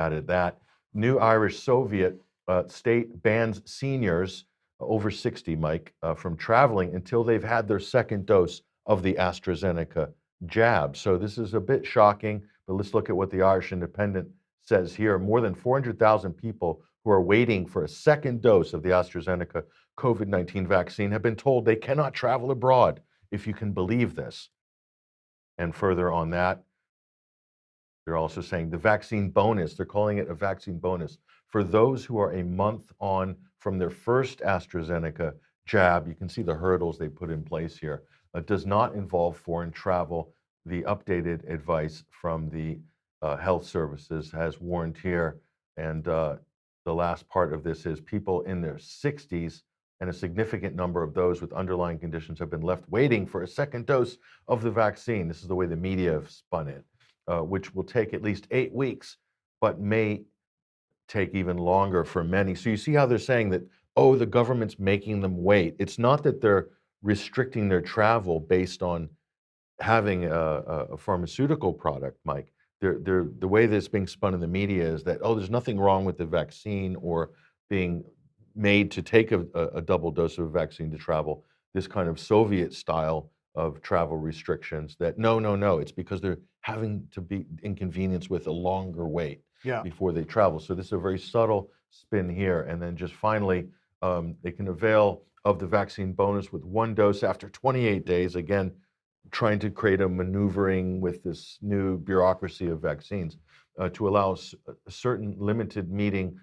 added that. New Irish Soviet state bans seniors over 60, Mike, from traveling until they've had their second dose of the AstraZeneca jab. So this is a bit shocking, but let's look at what the Irish Independent says here. More than 400,000 people who are waiting for a second dose of the AstraZeneca COVID-19 vaccine have been told they cannot travel abroad, if you can believe this. And further on that, they're also saying the vaccine bonus, they're calling it a vaccine bonus, for those who are a month on from their first AstraZeneca jab. You can see the hurdles they put in place here. Does not involve foreign travel. The updated advice from the health services has warned here. And the last part of this is people in their 60s and a significant number of those with underlying conditions have been left waiting for a second dose of the vaccine. This is the way the media have spun it, which will take at least 8 weeks, but may take even longer for many. So you see how they're saying that, oh, the government's making them wait. It's not that they're restricting their travel based on having a pharmaceutical product, Mike. The way that's being spun in the media is that, oh, there's nothing wrong with the vaccine or being made to take a double dose of a vaccine to travel, this kind of Soviet style of travel restrictions that no, it's because they're having to be inconvenienced with a longer wait before they travel. So this is a very subtle spin here. And then just finally, they can avail of the vaccine bonus with 1 dose after 28 days, again, trying to create a maneuvering with this new bureaucracy of vaccines to allow a certain limited meeting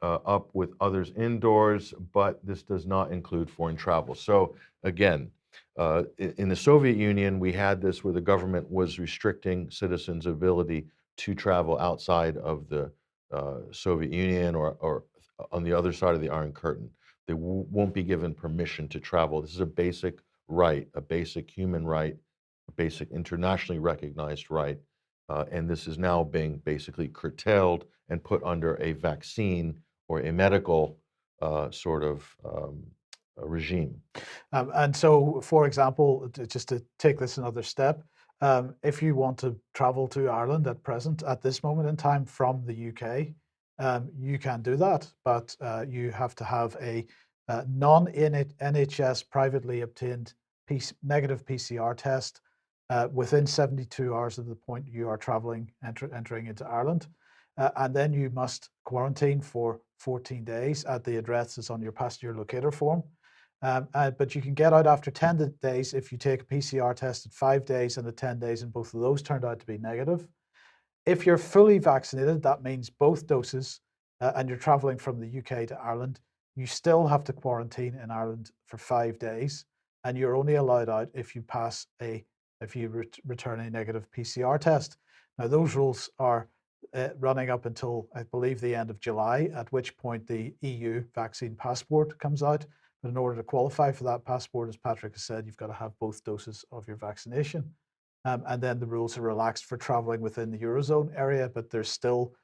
up with others indoors, but this does not include foreign travel. So again, in the Soviet Union, we had this where the government was restricting citizens' ability to travel outside of the Soviet Union or on the other side of the Iron Curtain. They won't be given permission to travel. This is a basic right, a basic human right, a basic internationally recognized right. And this is now being basically curtailed and put under a vaccine or a medical sort of regime. And so, for example, just to take this another step, if you want to travel to Ireland at this moment in time from the UK, you can do that, but you have to have a non-NHS privately obtained negative PCR test within 72 hours of the point you are entering into Ireland. And then you must quarantine for 14 days at the address that's on your passenger locator form. But you can get out after 10 days if you take a PCR test at 5 days and the 10 days, and both of those turned out to be negative. If you're fully vaccinated, that means both doses, and you're traveling from the UK to Ireland, you still have to quarantine in Ireland for 5 days, and you're only allowed out if you return a negative PCR test. Now, those rules are running up until, I believe, the end of July, at which point the EU vaccine passport comes out. But in order to qualify for that passport, as Patrick has said, you've got to have both doses of your vaccination. And then the rules are relaxed for traveling within the Eurozone area, but there's still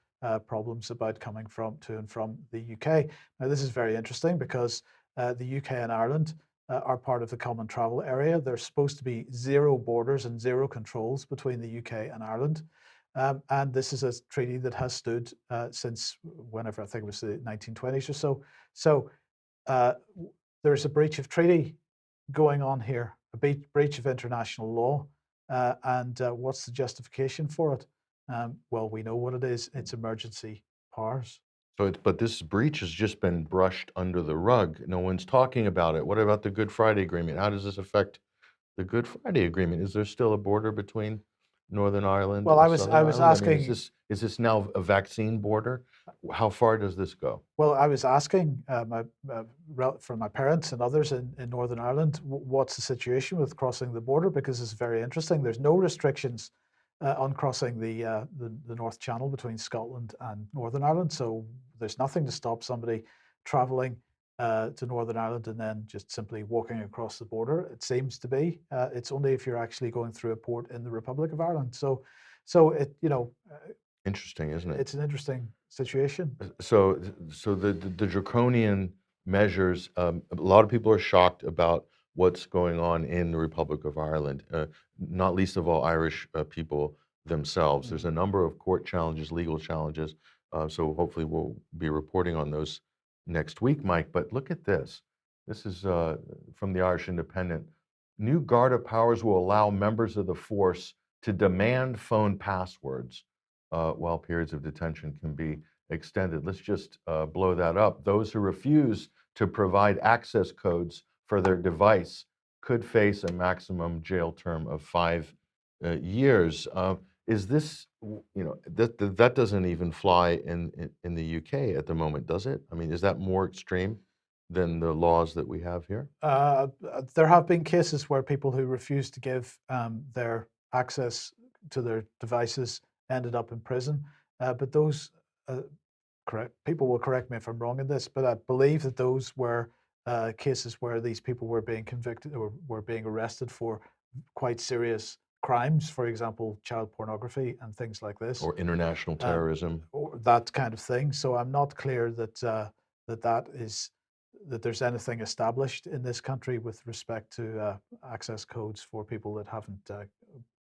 problems about coming to and from the UK. Now, this is very interesting because the UK and Ireland are part of the common travel area. There's supposed to be zero borders and zero controls between the UK and Ireland. And this is a treaty that has stood since whenever, I think it was the 1920s or so. So there's a breach of treaty going on here, a breach of international law. And what's the justification for it? Well, we know what it is. It's emergency powers. But this breach has just been brushed under the rug. No one's talking about it. What about the Good Friday Agreement? How does this affect the Good Friday Agreement? Is there still a border between Northern Ireland? Well, I was asking. I mean, is this now a vaccine border? How far does this go? Well, I was asking from my parents and others in Northern Ireland, what's the situation with crossing the border? Because it's very interesting. There's no restrictions on crossing the North Channel between Scotland and Northern Ireland. So there's nothing to stop somebody traveling to Northern Ireland and then just simply walking across the border. It seems to be. It's only if you're actually going through a port in the Republic of Ireland. So it, interesting, isn't it? It's an interesting situation. So the draconian measures. A lot of people are shocked about what's going on in the Republic of Ireland, not least of all Irish people themselves. There's a number of court challenges, legal challenges So hopefully we'll be reporting on those next week, Mike. But look at this. This is from the Irish Independent. New Garda powers will allow members of the force to demand phone passwords while periods of detention can be extended. Let's just blow that up. Those who refuse to provide access codes for their device could face a maximum jail term of 5 years. Is this, that doesn't even fly in the UK at the moment, does it? I mean, is that more extreme than the laws that we have here? There have been cases where people who refused to give their access to their devices ended up in prison. But those, people will correct me if I'm wrong in this, but I believe that those were cases where these people were being convicted or were being arrested for quite serious crimes, for example, child pornography and things like this, Or international terrorism? or that kind of thing. So I'm not clear that that there's anything established in this country with respect to access codes for people that haven't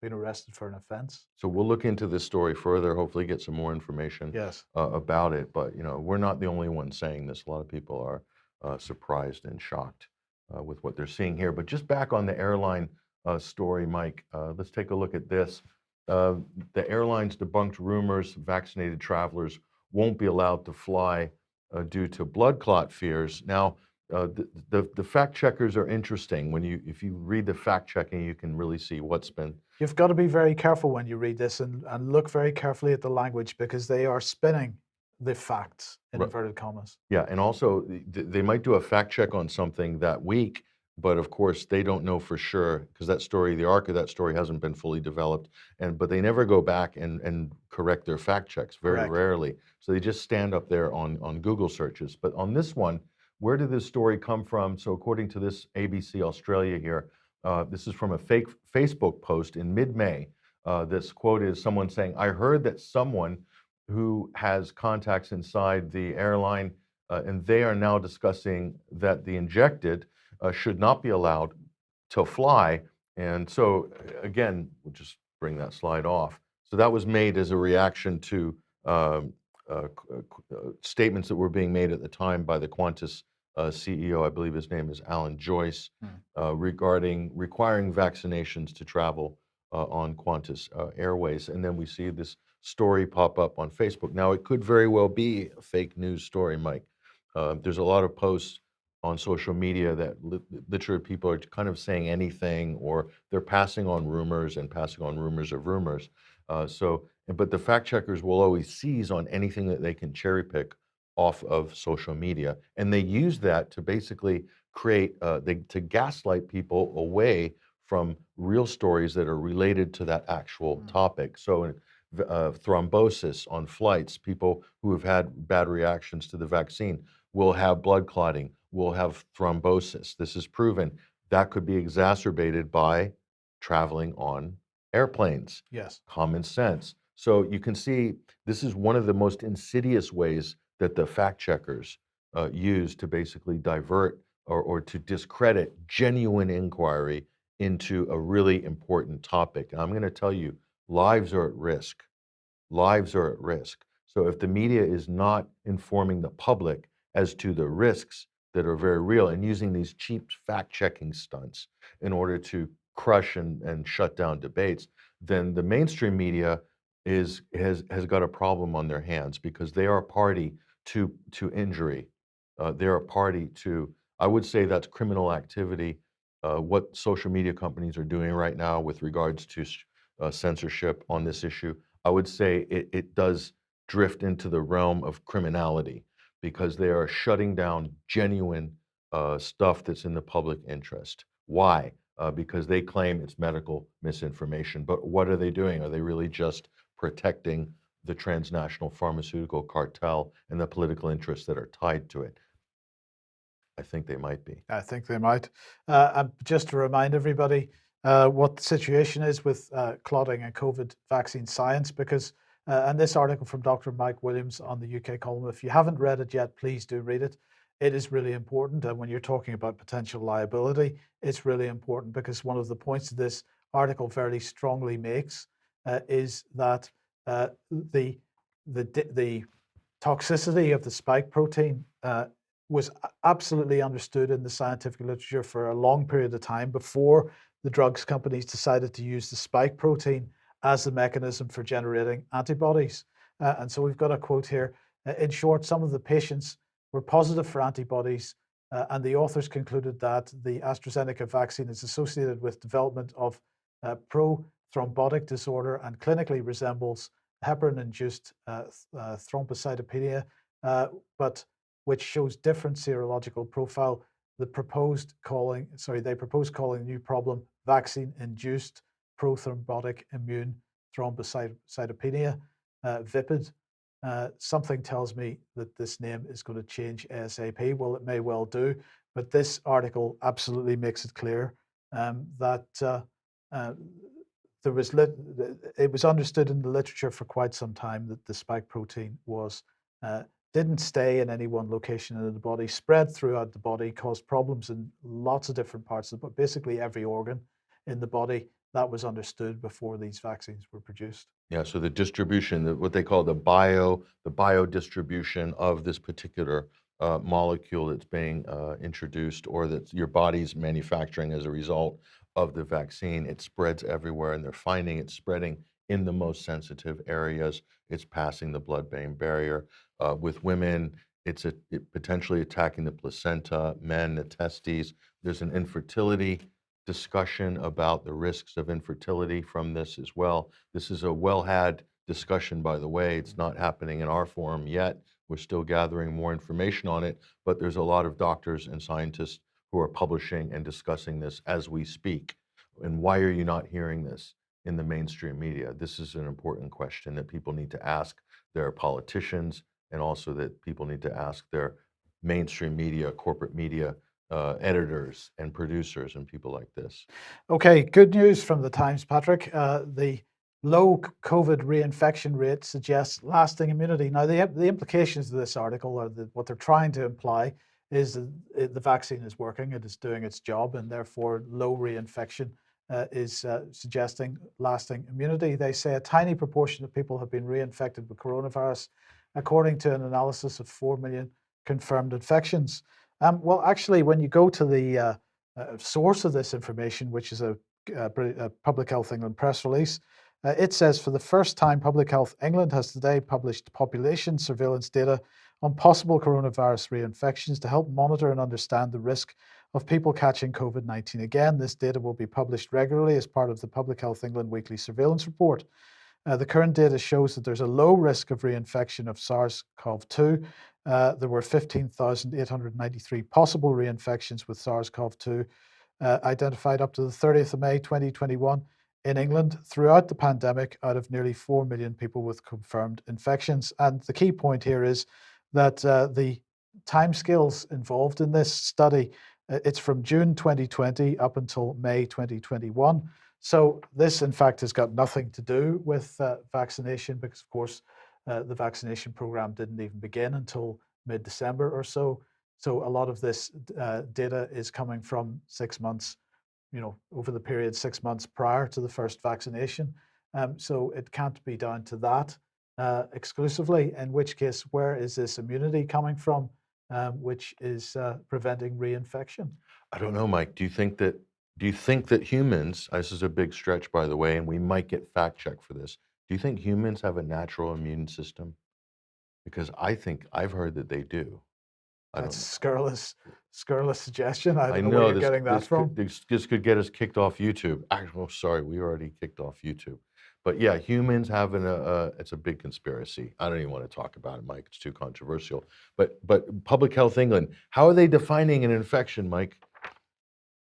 been arrested for an offense. So we'll look into this story further, hopefully get some more information Yes. About it. But we're not the only ones saying this. A lot of people are surprised and shocked with what they're seeing here. But just back on the airline story, Mike, let's take a look at this. The airlines debunked rumors vaccinated travelers won't be allowed to fly due to blood clot fears. Now, the fact checkers are interesting. If you read the fact checking, you can really see what's been. You've got to be very careful when you read this and look very carefully at the language, because they are spinning the facts in inverted commas. Yeah, and also they might do a fact check on something that week, but of course they don't know for sure, because that story, the arc of that story hasn't been fully developed, but they never go back and correct their fact checks, very rarely. So they just stand up there on Google searches. But on this one, where did this story come from? So according to this ABC Australia here, this is from a fake Facebook post in mid-May. This quote is someone saying, "I heard that someone who has contacts inside the airline, and they are now discussing that the injected should not be allowed to fly." And so again, we'll just bring that slide off. So that was made as a reaction to statements that were being made at the time by the Qantas CEO, I believe his name is Alan Joyce, regarding requiring vaccinations to travel on Qantas Airways. And then we see this story pop up on Facebook. Now, it could very well be a fake news story, Mike. There's a lot of posts on social media that literally people are kind of saying anything, or they're passing on rumors and passing on rumors of rumors. But the fact checkers will always seize on anything that they can cherry pick off of social media, and they use that to basically create to gaslight people away from real stories that are related to that actual topic. So thrombosis on flights, people who have had bad reactions to the vaccine will have blood clotting, will have thrombosis. This is proven. That could be exacerbated by traveling on airplanes. Yes. Common sense. So you can see this is one of the most insidious ways that the fact checkers use to basically divert or to discredit genuine inquiry into a really important topic. And I'm going to tell you, lives are at risk. Lives are at risk. So if the media is not informing the public as to the risks that are very real and using these cheap fact-checking stunts in order to crush and shut down debates, then the mainstream media has got a problem on their hands, because they are a party to injury. They're a party to, I would say that's criminal activity. What social media companies are doing right now with regards to censorship on this issue, I would say it does drift into the realm of criminality, because they are shutting down genuine stuff that's in the public interest. Why? Because they claim it's medical misinformation. But what are they doing? Are they really just protecting the transnational pharmaceutical cartel and the political interests that are tied to it? I think they might be. I think they might. Just to remind everybody what the situation is with clotting and COVID vaccine science, because, and this article from Dr. Mike Williams on the UK column, if you haven't read it yet, please do read it. It is really important. And when you're talking about potential liability, it's really important, because one of the points that this article very strongly makes is that the toxicity of the spike protein was absolutely understood in the scientific literature for a long period of time before the drugs companies decided to use the spike protein as the mechanism for generating antibodies. And so we've got a quote here. In short, some of the patients were positive for antibodies, and the authors concluded that the AstraZeneca vaccine is associated with development of pro-thrombotic disorder and clinically resembles heparin-induced thrombocytopenia, but which shows different serological profile. They proposed calling the new problem vaccine-induced prothrombotic immune thrombocytopenia, VIPID. Something tells me that this name is going to change ASAP. Well, it may well do, but this article absolutely makes it clear that it was understood in the literature for quite some time that the spike protein didn't stay in any one location in the body, spread throughout the body, caused problems in lots of different parts of it, but basically every organ in the body. That was understood before these vaccines were produced. Yeah, so the distribution, what they call the biodistribution of this particular molecule that's being introduced, or that your body's manufacturing as a result of the vaccine, it spreads everywhere, and they're finding it spreading in the most sensitive areas. It's passing the blood-brain barrier. With women, it's potentially attacking the placenta, men, the testes. There's an infertility discussion about the risks of infertility from this as well. This is a well-had discussion, by the way. It's not happening in our forum yet. We're still gathering more information on it, but there's a lot of doctors and scientists who are publishing and discussing this as we speak. And why are you not hearing this in the mainstream media? This is an important question that people need to ask their politicians, and also that people need to ask their mainstream media, corporate media editors and producers and people like this. Okay, good news from the Times, Patrick. The low COVID reinfection rate suggests lasting immunity. Now, the implications of this article, or what they're trying to imply, is that the vaccine is working, it is doing its job, and therefore low reinfection is suggesting lasting immunity. They say a tiny proportion of people have been reinfected with coronavirus, according to an analysis of 4 million confirmed infections. Well, actually, when you go to the source of this information, which is a Public Health England press release, it says, for the first time, Public Health England has today published population surveillance data on possible coronavirus reinfections to help monitor and understand the risk of people catching COVID-19 again. This data will be published regularly as part of the Public Health England weekly surveillance report. The current data shows that there's a low risk of reinfection of SARS-CoV-2. There were 15,893 possible reinfections with SARS-CoV-2 identified up to the 30th of May 2021 in England throughout the pandemic, out of nearly 4 million people with confirmed infections. And the key point here is that the timescales involved in this study, it's from June 2020 up until May 2021. So this, in fact, has got nothing to do with vaccination, because, of course, the vaccination program didn't even begin until mid-December or so. So a lot of this data is coming from 6 months, over the period 6 months prior to the first vaccination. So it can't be down to that exclusively, in which case, where is this immunity coming from, which is preventing reinfection? I don't know, Mike. Do you think that humans, this is a big stretch, by the way, and we might get fact checked for this. Do you think humans have a natural immune system? Because I think I've heard that they do. That's scurrilous suggestion. I I don't know where know you're getting that from. this could get us kicked off YouTube. Oh, sorry, we already kicked off YouTube. But yeah, humans having it's a big conspiracy. I don't even want to talk about it, Mike. It's too controversial. But Public Health England, how are they defining an infection, Mike?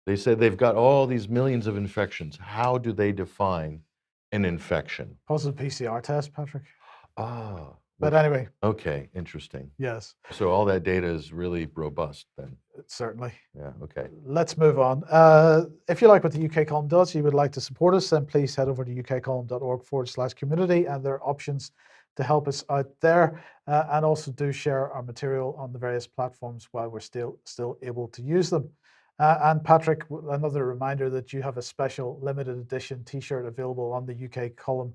They said they've got all these millions of infections. How do they define an infection? Positive PCR test, Patrick. Ah, But anyway, okay, interesting. yes, So all that data is really robust then. certainly. Yeah, okay. Let's move on. If you like what the UK Column does, you would like to support us, then please head over to ukcolumn.org/community, and there are options to help us out there. And also do share our material on the various platforms while we're still able to use them. And Patrick, another reminder that you have a special limited edition T-shirt available on the UK Column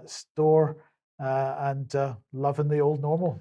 store, and loving the old normal.